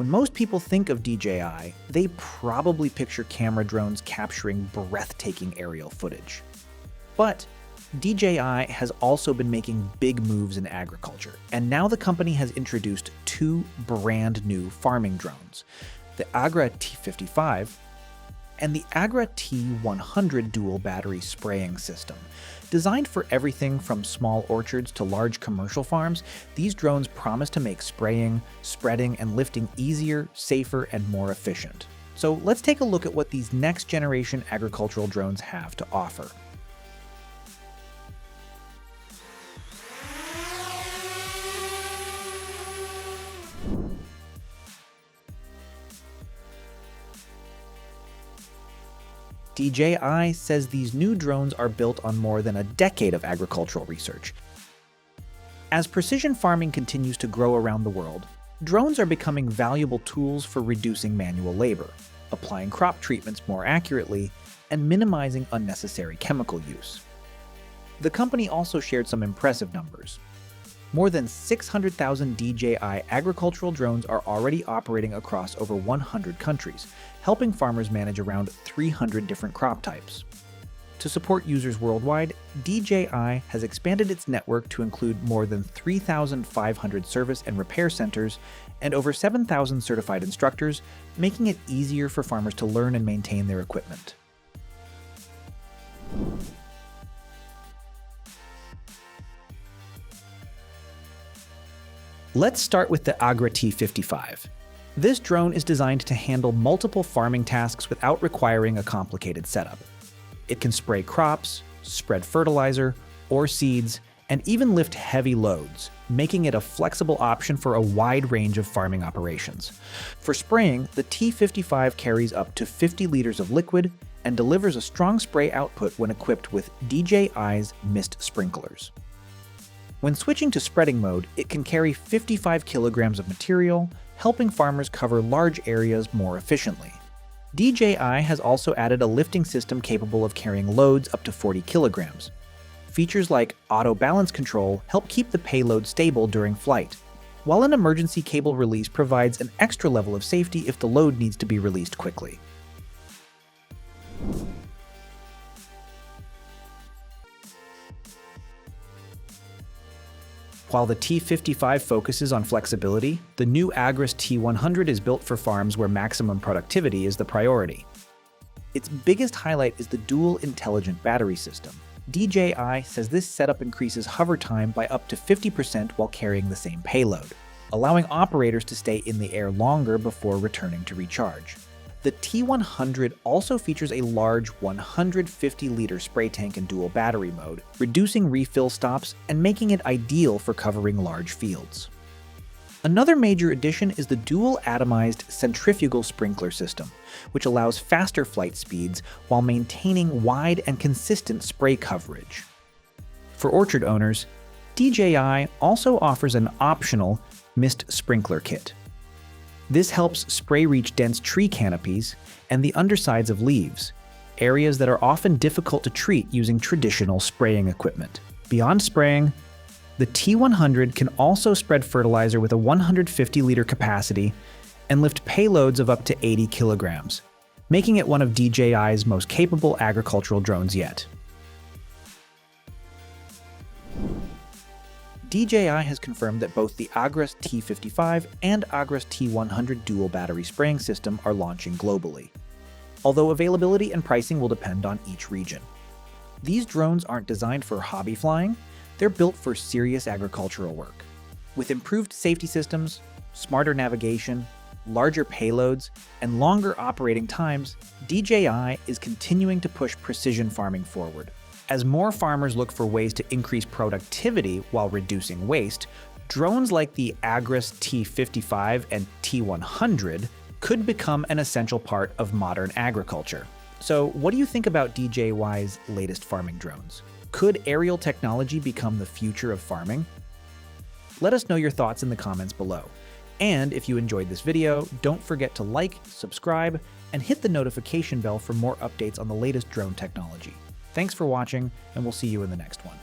When most people think of DJI, they probably picture camera drones capturing breathtaking aerial footage. But DJI has also been making big moves in agriculture, and now the company has introduced two brand new farming drones, the Agras T55 and the Agras T100 dual battery spraying system. Designed for everything from small orchards to large commercial farms, these drones promise to make spraying, spreading, and lifting easier, safer, and more efficient. So let's take a look at what these next-generation agricultural drones have to offer. DJI says these new drones are built on more than a decade of agricultural research. As precision farming continues to grow around the world, drones are becoming valuable tools for reducing manual labor, applying crop treatments more accurately, and minimizing unnecessary chemical use. The company also shared some impressive numbers. More than 600,000 DJI agricultural drones are already operating across over 100 countries, helping farmers manage around 300 different crop types. To support users worldwide, DJI has expanded its network to include more than 3,500 service and repair centers and over 7,000 certified instructors, making it easier for farmers to learn and maintain their equipment. Let's start with the Agras T55. This drone is designed to handle multiple farming tasks without requiring a complicated setup. It can spray crops, spread fertilizer or seeds, and even lift heavy loads, making it a flexible option for a wide range of farming operations. For spraying, the T55 carries up to 50 liters of liquid and delivers a strong spray output when equipped with DJI's mist sprinklers. When switching to spreading mode, it can carry 55 kilograms of material, helping farmers cover large areas more efficiently. DJI has also added a lifting system capable of carrying loads up to 40 kilograms. Features like auto balance control help keep the payload stable during flight, while an emergency cable release provides an extra level of safety if the load needs to be released quickly. While the T55 focuses on flexibility, the new Agras T100 is built for farms where maximum productivity is the priority. Its biggest highlight is the dual intelligent battery system. DJI says this setup increases hover time by up to 50% while carrying the same payload, allowing operators to stay in the air longer before returning to recharge. The T100 also features a large 150-liter spray tank in dual battery mode, reducing refill stops and making it ideal for covering large fields. Another major addition is the dual atomized centrifugal sprinkler system, which allows faster flight speeds while maintaining wide and consistent spray coverage. For orchard owners, DJI also offers an optional mist sprinkler kit. This helps spray reach dense tree canopies and the undersides of leaves, areas that are often difficult to treat using traditional spraying equipment. Beyond spraying, the T100 can also spread fertilizer with a 150-liter capacity and lift payloads of up to 80 kilograms, making it one of DJI's most capable agricultural drones yet. DJI has confirmed that both the Agras T55 and Agras T100 dual battery spraying system are launching globally, although availability and pricing will depend on each region. These drones aren't designed for hobby flying, they're built for serious agricultural work. With improved safety systems, smarter navigation, larger payloads, and longer operating times, DJI is continuing to push precision farming forward. As more farmers look for ways to increase productivity while reducing waste, drones like the Agras T55 and T100 could become an essential part of modern agriculture. So, what do you think about DJI's latest farming drones? Could aerial technology become the future of farming? Let us know your thoughts in the comments below. And if you enjoyed this video, don't forget to like, subscribe, and hit the notification bell for more updates on the latest drone technology. Thanks for watching, and we'll see you in the next one.